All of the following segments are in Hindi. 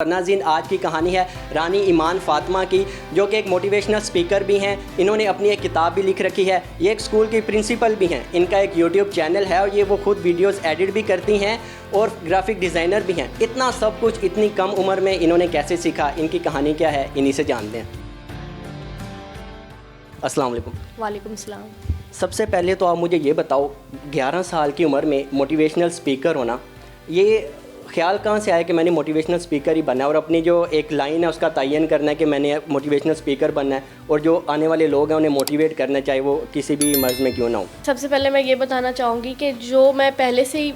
नाज़रीन, आज की कहानी है रानी ईमान फ़ातिमा की, जो कि एक मोटिवेशनल स्पीकर भी हैं। इन्होंने अपनी एक किताब भी लिख रखी है। ये एक स्कूल की प्रिंसिपल भी हैं। इनका एक यूट्यूब चैनल है और ये वो खुद वीडियोस एडिट भी करती हैं और ग्राफिक डिज़ाइनर भी हैं। इतना सब कुछ इतनी कम उम्र में इन्होंने कैसे सीखा, इनकी कहानी क्या है, इन्हीं से जानते हैं। अस्सलाम वालेकुम। वालेकुम सलाम। सबसे पहले तो आप मुझे ये बताओ, 11 साल की उम्र में मोटिवेशनल स्पीकर होना, ये ख्याल कहाँ से आया कि मैंने मोटिवेशनल स्पीकर ही बनना है और अपनी जो एक लाइन है उसका तयन करना है कि मैंने मोटिवेशनल स्पीकर बनना है और जो आने वाले लोग हैं उन्हें मोटिवेट करना है, चाहे वो किसी भी मर्ज़ में क्यों ना हो? सबसे पहले मैं ये बताना चाहूँगी कि जो मैं पहले से ही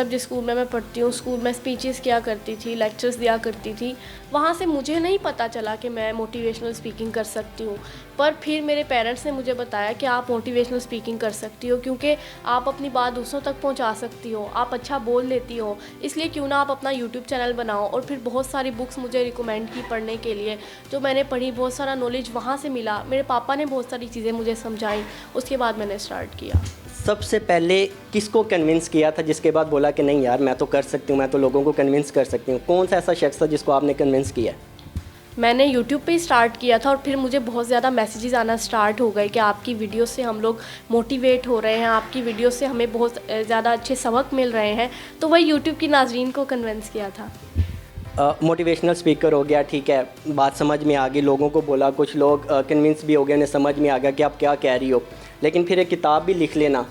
जिस स्कूल में मैं पढ़ती हूँ, स्कूल में स्पीचेस किया करती थी, लेक्चर्स दिया करती थी, वहाँ से मुझे नहीं पता चला कि मैं मोटिवेशनल स्पीकिंग कर सकती हूँ। पर फिर मेरे पेरेंट्स ने मुझे बताया कि आप मोटिवेशनल स्पीकिंग कर सकती हो, क्योंकि आप अपनी बात दूसरों तक पहुँचा सकती हो, आप अच्छा बोल लेती हो, इसलिए क्यों ना आप अपना यूट्यूब चैनल बनाओ। और फिर बहुत सारी बुक्स मुझे रिकमेंड की पढ़ने के लिए, जो मैंने पढ़ी, बहुत सारा नॉलेज वहाँ से मिला। मेरे पापा ने बहुत सारी चीज़ें मुझे समझाई, उसके बाद मैंने स्टार्ट किया। सबसे पहले किसको कन्विंस किया था जिसके बाद बोला कि नहीं यार मैं तो कर सकती हूँ, मैं तो लोगों को कन्विंस कर सकती हूँ? कौन सा ऐसा शख्स था जिसको आपने कन्विंस किया? मैंने यूट्यूब पे ही स्टार्ट किया था और फिर मुझे बहुत ज़्यादा मैसेजेस आना स्टार्ट हो गए कि आपकी वीडियो से हम लोग मोटिवेट हो रहे हैं, आपकी वीडियो से हमें बहुत ज़्यादा अच्छे सबक मिल रहे हैं। तो वही यूट्यूब की नाज़रीन को कन्विंस किया था। मोटिवेशनल स्पीकर हो गया, ठीक है, बात समझ में आ गई, लोगों को बोला, कुछ लोग कन्विंस भी हो गए, उन्हें समझ में आ गया कि आप क्या कह रही हो, लेकिन फिर एक किताब भी लिख लेना,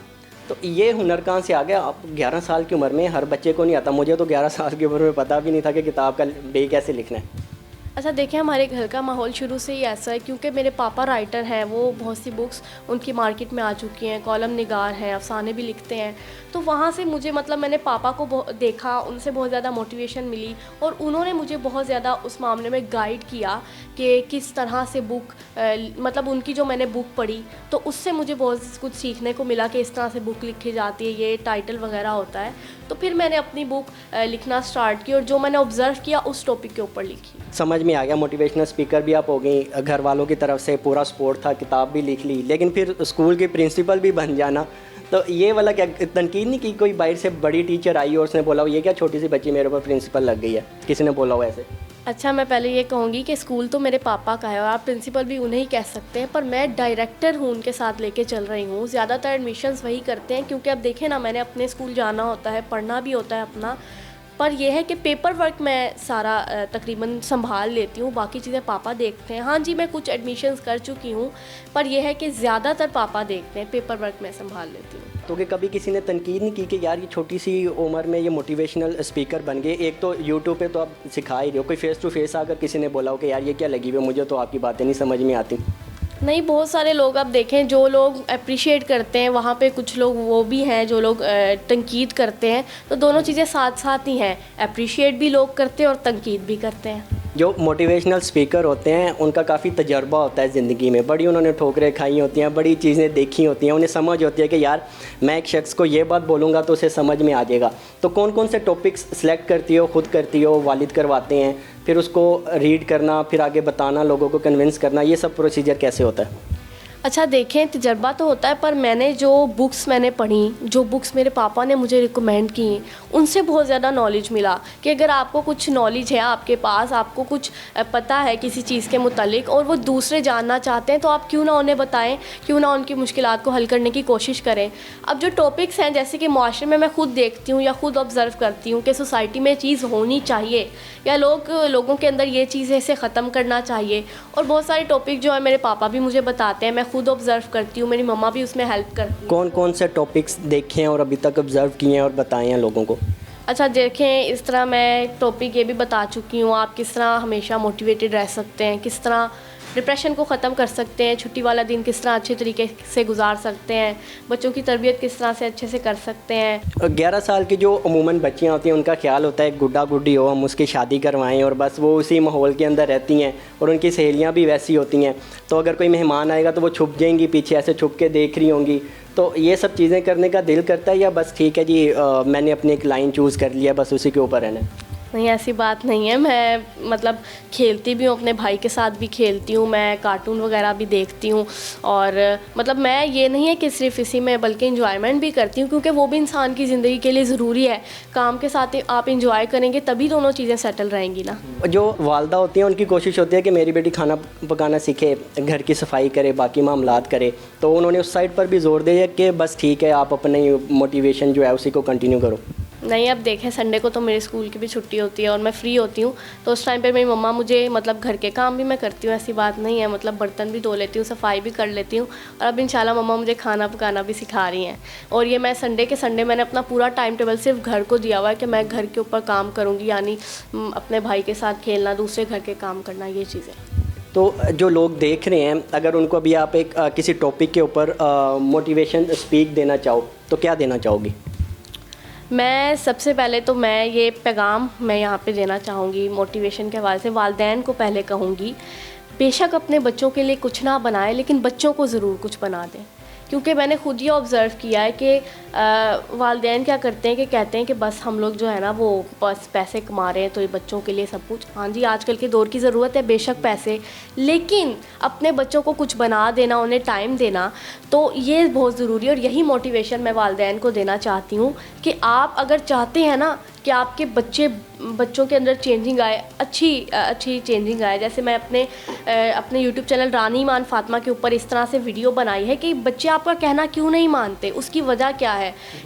तो ये हुनर कहाँ से आ गया? आप 11 साल की उम्र में, हर बच्चे को नहीं आता, मुझे तो 11 साल की उम्र में पता भी नहीं था कि किताब का बे कैसे लिखना है। अच्छा देखिए, हमारे घर का माहौल शुरू से ही ऐसा है, क्योंकि मेरे पापा राइटर हैं, वो बहुत सी बुक्स उनकी मार्केट में आ चुकी हैं, कॉलम निगार हैं, अफसाने भी लिखते हैं। तो वहाँ से मुझे मैंने पापा को देखा, उनसे बहुत ज़्यादा मोटिवेशन मिली और उन्होंने मुझे बहुत ज़्यादा उस मामले में गाइड किया कि किस तरह से बुक उनकी जो मैंने बुक पढ़ी तो उससे मुझे बहुत कुछ सीखने को मिला कि इस तरह से बुक लिखी जाती है, ये टाइटल वगैरह होता है। तो फिर मैंने अपनी बुक लिखना स्टार्ट की और जो मैंने ऑब्ज़र्व किया उस टॉपिक के ऊपर लिखी। समझ में आ गया, मोटिवेशनल स्पीकर भी आप हो गई, घर वालों की तरफ से पूरा सपोर्ट था, किताब भी लिख ली, लेकिन फिर स्कूल की प्रिंसिपल भी बन जाना, तो ये वाला क्या तनकीद नहीं की? कोई बाहर से बड़ी टीचर आई और उसने बोला ये क्या छोटी सी बच्ची मेरे ऊपर प्रिंसिपल लग गई है, किसी ने बोला हो ऐसे? अच्छा, मैं पहले ये कहूँगी कि स्कूल तो मेरे पापा का है और आप प्रिंसिपल भी उन्हें ही कह सकते हैं, पर मैं डायरेक्टर हूँ, उनके साथ लेके चल रही हूँ। ज़्यादातर एडमिशन्स वही करते हैं, क्योंकि अब देखें ना, मैंने अपने स्कूल जाना होता है, पढ़ना भी होता है अपना, पर यह है कि पेपर वर्क मैं सारा तकरीबन संभाल लेती हूँ, बाकी चीज़ें पापा देखते हैं। हाँ जी, मैं कुछ एडमिशन्स कर चुकी हूँ, पर यह है कि ज़्यादातर पापा देखते हैं, पेपर वर्क मैं संभाल लेती हूँ। तो कि कभी किसी ने तनकीद नहीं की कि यार ये छोटी सी उम्र में ये मोटिवेशनल स्पीकर बन गए? एक तो यूट्यूब पे तो आप सिखा ही रहे हो, कोई फेस टू फेस आकर किसी ने बोला हो कि यार ये क्या लगी हुई, मुझे तो आपकी बातें नहीं समझ में आती? नहीं, बहुत सारे लोग आप देखें, जो लोग अप्रिशिएट करते हैं, वहाँ पे कुछ लोग वो भी हैं जो लोग तनकीद करते हैं, तो दोनों चीज़ें साथ साथ ही हैं, अप्रिशिएट भी लोग करते हैं और तनकीद भी करते हैं। जो मोटिवेशनल स्पीकर होते हैं उनका काफ़ी तजर्बा होता है ज़िंदगी में, बड़ी उन्होंने ठोकरें खाई होती हैं, बड़ी चीज़ें देखी होती हैं, उन्हें समझ होती है कि यार मैं एक शख्स को ये बात बोलूँगा तो उसे समझ में आ जाएगा। तो कौन कौन से टॉपिक्स सेलेक्ट करती हो, ख़ुद करती हो, वालिद करवाते हैं, फिर उसको रीड करना, फिर आगे बताना, लोगों को कन्विंस करना, ये सब प्रोसीजर कैसे होता है? अच्छा देखें, तजर्बा तो होता है, पर मैंने जो बुक्स पढ़ी, जो बुक्स मेरे पापा ने मुझे रिकमेंड की, उनसे बहुत ज़्यादा नॉलेज मिला कि अगर आपको कुछ नॉलेज है, आपके पास आपको कुछ पता है किसी चीज़ के मुतालिक और वो दूसरे जानना चाहते हैं, तो आप क्यों ना उन्हें बताएं, क्यों ना उनकी मुश्किलात को हल करने की कोशिश करें। अब जो टॉपिक्स हैं, जैसे कि माशरे में मैं खुद देखती हूँ या ख़ुद ऑब्ज़र्व करती हूँ कि सोसाइटी में चीज़ होनी चाहिए या लोगों के अंदर ये चीज़ है, इसे ख़त्म करना चाहिए, और बहुत सारे टॉपिक जो है मेरे पापा भी मुझे बताते हैं, मैं खुद ऑब्ज़र्व करती हूँ, मेरी मम्मा भी उसमें हेल्प करती है। कौन कौन से टॉपिक्स देखे हैं और अभी तक ऑब्ज़र्व किए हैं और बताए हैं लोगों को? अच्छा देखें, इस तरह मैं टॉपिक ये भी बता चुकी हूँ, आप किस तरह हमेशा मोटिवेटेड रह सकते हैं, किस तरह डिप्रेशन को ख़त्म कर सकते हैं, छुट्टी वाला दिन किस तरह अच्छे तरीके से गुजार सकते हैं, बच्चों की तरबियत किस तरह से अच्छे से कर सकते हैं। 11 साल की जो अमूमन बच्चियाँ होती हैं उनका ख्याल होता है गुड्डा गुड्डी हो, हम उसकी शादी करवाएं और बस वो उसी माहौल के अंदर रहती हैं और उनकी सहेलियाँ भी वैसी होती हैं, तो अगर कोई मेहमान आएगा तो वो छुप जाएंगी पीछे, ऐसे छुप के देख रही होंगी। तो ये सब चीज़ें करने का दिल करता है या बस ठीक है जी मैंने अपनी एक लाइन चूज़ कर लिया, बस उसी के ऊपर रहना है? नहीं, ऐसी बात नहीं है। मैं मतलब खेलती भी हूँ, अपने भाई के साथ भी खेलती हूँ, मैं कार्टून वगैरह भी देखती हूँ। और मतलब मैं ये नहीं है कि सिर्फ इसी में, बल्कि इंजॉयमेंट भी करती हूँ, क्योंकि वो भी इंसान की ज़िंदगी के लिए ज़रूरी है। काम के साथ ही आप इंजॉय करेंगे तभी दोनों चीज़ें सेटल रहेंगी ना। जो वालदा होती हैं उनकी कोशिश होती है कि मेरी बेटी खाना पकाना सीखे, घर की सफाई करे, बाकी मामलात करे, तो उन्होंने उस साइड पर भी जोर दिया कि बस ठीक है, आप अपनी मोटिवेशन जो है उसी को कंटिन्यू करो। नहीं, अब देखें, संडे को तो मेरे स्कूल की भी छुट्टी होती है और मैं फ्री होती हूँ, तो उस टाइम पे मेरी मम्मा मुझे मतलब घर के काम भी मैं करती हूँ, ऐसी बात नहीं है। मतलब बर्तन भी धो लेती हूँ, सफाई भी कर लेती हूँ, और अब इंशाल्लाह मम्मा मुझे खाना पकाना भी सिखा रही हैं। और ये मैं संडे के संडे मैंने अपना पूरा टाइम टेबल सिर्फ घर को दिया हुआ है कि मैं घर के ऊपर काम करूँगी, यानी अपने भाई के साथ खेलना, दूसरे घर के काम करना, ये चीज़ें। तो जो लोग देख रहे हैं, अगर उनको अभी आप एक किसी टॉपिक के ऊपर मोटिवेशन स्पीक देना चाहो तो क्या देना चाहोगी? मैं सबसे पहले तो मैं ये पैगाम मैं यहाँ पे देना चाहूँगी मोटिवेशन के हवाले से, वालिदैन को पहले कहूँगी, बेशक अपने बच्चों के लिए कुछ ना बनाए, लेकिन बच्चों को ज़रूर कुछ बना दें। क्योंकि मैंने खुद ये ऑब्ज़र्व किया है कि वालिदैन क्या करते हैं कि कहते हैं कि बस हम लोग जो है ना वो बस पैसे कमा रहे हैं तो ये बच्चों के लिए सब कुछ। हाँ जी, आजकल के दौर की ज़रूरत है बेशक पैसे, लेकिन अपने बच्चों को कुछ बना देना, उन्हें टाइम देना, तो ये बहुत ज़रूरी है। और यही मोटिवेशन मैं वालिदैन को देना चाहती हूँ कि आप अगर चाहते हैं ना कि आपके बच्चों के अंदर चेंजिंग आए, अच्छी चेंजिंग आए। जैसे मैं अपने यूट्यूब चैनल रानी ईमान फ़ातिमा के ऊपर इस तरह से वीडियो बनाई है कि बच्चे आपका कहना क्यों नहीं मानते, उसकी वजह क्या है।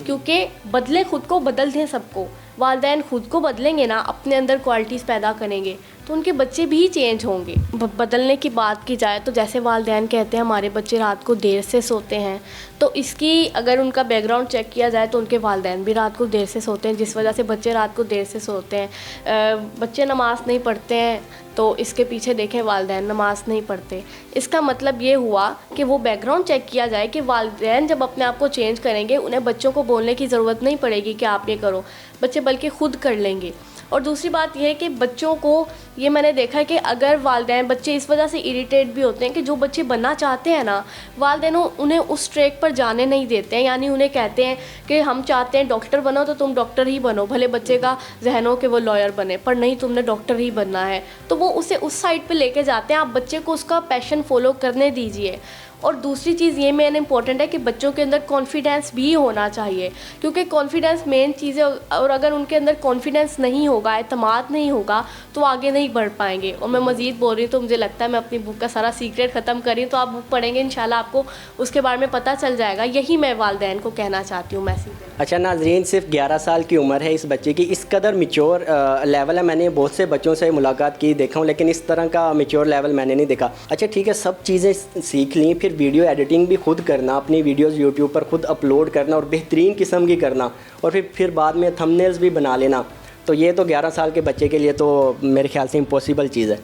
क्योंकि बदले खुद को, बदल दें सबको। वालिदैन खुद को बदलेंगे ना, अपने अंदर क्वालिटीज़ पैदा करेंगे, तो उनके बच्चे भी चेंज होंगे। बदलने की बात की जाए तो जैसे वालिदैन कहते हैं हमारे बच्चे रात को देर से सोते हैं, तो इसकी अगर उनका बैकग्राउंड चेक किया जाए तो उनके वालिदैन भी रात को देर से सोते हैं, जिस वजह से बच्चे रात को देर से सोते हैं। बच्चे नमाज़ नहीं पढ़ते हैं, तो इसके पीछे देखें वालिदैन नमाज़ नहीं पढ़ते। इसका मतलब ये हुआ कि वो बैकग्राउंड चेक किया जाए कि वालिदैन जब अपने आप को चेंज करेंगे, उन्हें बच्चों को बोलने की ज़रूरत नहीं पड़ेगी कि आप ये करो, बच्चे बल्कि खुद कर लेंगे। और दूसरी बात यह है कि बच्चों को, ये मैंने देखा है कि अगर वालिदैन, बच्चे इस वजह से इरिटेट भी होते हैं कि जो बच्चे बनना चाहते हैं ना, वालिदैन उन्हें उस ट्रैक पर जाने नहीं देते हैं। यानी उन्हें कहते हैं कि हम चाहते हैं डॉक्टर बनो तो तुम डॉक्टर ही बनो, भले बच्चे का जहन हो कि वो लॉयर बने, पर नहीं, तुमने डॉक्टर ही बनना है। तो वो उसे उस साइड पर लेके जाते हैं। आप बच्चे को उसका पैशन फॉलो करने दीजिए। और दूसरी चीज़ ये मेन इंपॉर्टेंट है कि बच्चों के अंदर कॉन्फिडेंस भी होना चाहिए, क्योंकि कॉन्फिडेंस मेन चीज़ है। और अगर उनके अंदर कॉन्फिडेंस नहीं होगा, एतमाद नहीं होगा, तो आगे नहीं बढ़ पाएंगे। और मैं मज़ीद बोल रही हूँ तो मुझे लगता है मैं अपनी बुक का सारा सीक्रेट ख़त्म कर रही हूँ, तो आप बुक पढ़ेंगे इंशाल्लाह आपको उसके बारे में पता चल जाएगा। यही मैं वालिदैन को कहना चाहती हूँ मैसेज। अच्छा नाज़रीन, सिर्फ 11 साल की उम्र है इस बच्चे की, इस कदर मेच्योर लेवल है। मैंने बहुत से बच्चों से मुलाकात की, देखा हूँ, लेकिन इस तरह का मेच्योर लेवल मैंने नहीं देखा। अच्छा ठीक है, सब चीज़ें सीख ली, फिर वीडियो एडिटिंग भी खुद करना, अपनी वीडियोज़ यूट्यूब पर खुद अपलोड करना और बेहतरीन किस्म की करना, और फिर बाद में थंबनेल्स भी बना लेना, तो ये तो 11 साल के बच्चे के लिए तो मेरे ख्याल से इम्पॉसिबल चीज़ है।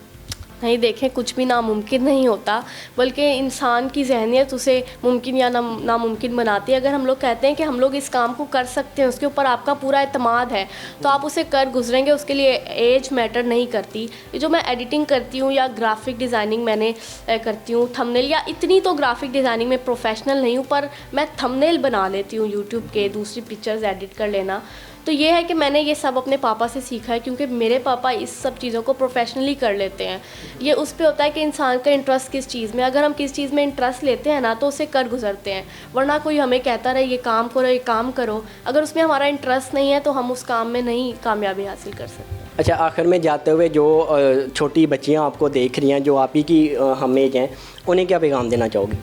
नहीं, देखें, कुछ भी नामुमकिन नहीं होता, बल्कि इंसान की जहनियत उसे मुमकिन या नामुमकिन बनाती है। अगर हम लोग कहते हैं कि हम लोग इस काम को कर सकते हैं, उसके ऊपर आपका पूरा एतमाद है, तो आप उसे कर गुजरेंगे। उसके लिए एज मैटर नहीं करती। ये जो मैं एडिटिंग करती हूँ या ग्राफिक डिज़ाइनिंग मैंने करती हूँ, थंबनेल, या इतनी तो ग्राफिक डिज़ाइनिंग में प्रोफेशनल नहीं हूँ, पर मैं थंबनेल बना लेती हूँ यूट्यूब के, दूसरी पिक्चर्स एडिट कर लेना। तो ये है कि मैंने ये सब अपने पापा से सीखा है, क्योंकि मेरे पापा इस सब चीज़ों को प्रोफेशनली कर लेते हैं। ये उस पे होता है कि इंसान का इंटरेस्ट किस चीज़ में, अगर हम किस चीज़ में इंटरेस्ट लेते हैं ना, तो उसे कर गुजरते हैं। वरना कोई हमें कहता रहे ये काम करो, ये काम करो, अगर उसमें हमारा इंटरेस्ट नहीं है तो हम उस काम में नहीं कामयाबी हासिल कर सकते। अच्छा, आखिर में जाते हुए जो छोटी बच्चियाँ आपको देख रही हैं, जो आप ही की हम एज हैं, उन्हें क्या पैगाम देना चाहोगे?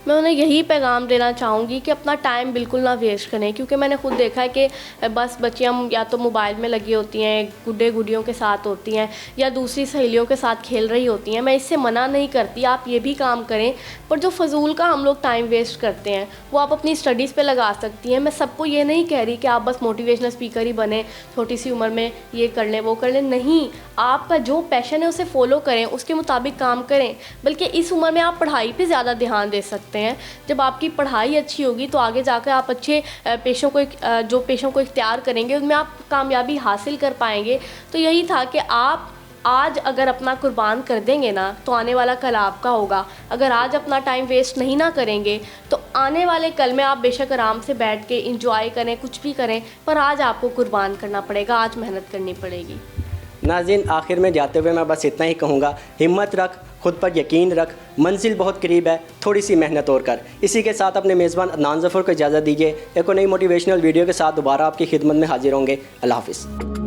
मैं उन्हें यही पैगाम देना चाहूँगी कि अपना टाइम बिल्कुल ना वेस्ट करें, क्योंकि मैंने खुद देखा है कि बस बच्चियाँ या तो मोबाइल में लगी होती हैं, गुड्डे गुडियों के साथ होती हैं, या दूसरी सहेलियों के साथ खेल रही होती हैं। मैं इससे मना नहीं करती, आप ये भी काम करें, पर जो फजूल का हम लोग टाइम वेस्ट करते हैं वो आप अपनी स्टडीज़ पे लगा सकती हैं। मैं सबको ये नहीं कह रही कि आप बस मोटिवेशनल स्पीकर ही बने, छोटी सी उम्र में ये कर लें वो कर लें, नहीं, आपका जो पैशन है उसे फॉलो करें, उसके मुताबिक काम करें। बल्कि इस उम्र में आप पढ़ाई पे ज़्यादा ध्यान दे सकते हैं। जब आपकी पढ़ाई अच्छी होगी तो आगे जाकर आप अच्छे पेशों को इख्तियार करेंगे, उनमें आप कामयाबी हासिल कर पाएंगे। तो यही था कि आप आज अगर अपना कुर्बान कर देंगे ना, तो आने वाला कल आपका होगा। अगर आज अपना टाइम वेस्ट नहीं ना करेंगे, तो आने वाले कल में आप बेशक आराम से बैठ के इंजॉय करें, कुछ भी करें, पर आज आपको कुर्बान करना पड़ेगा, आज मेहनत करनी पड़ेगी। नाज़रीन, आखिर में जाते हुए मैं बस इतना ही कहूँगा, हिम्मत रख, खुद पर यकीन रख, मंजिल बहुत करीब है, थोड़ी सी मेहनत और कर। इसी के साथ अपने मेज़बान अदनान ज़फ़र को इजाज़त दीजिए। एक और नई मोटिवेशनल वीडियो के साथ दोबारा आपकी खिदमत में हाजिर होंगे। अल्लाह हाफ़िज़।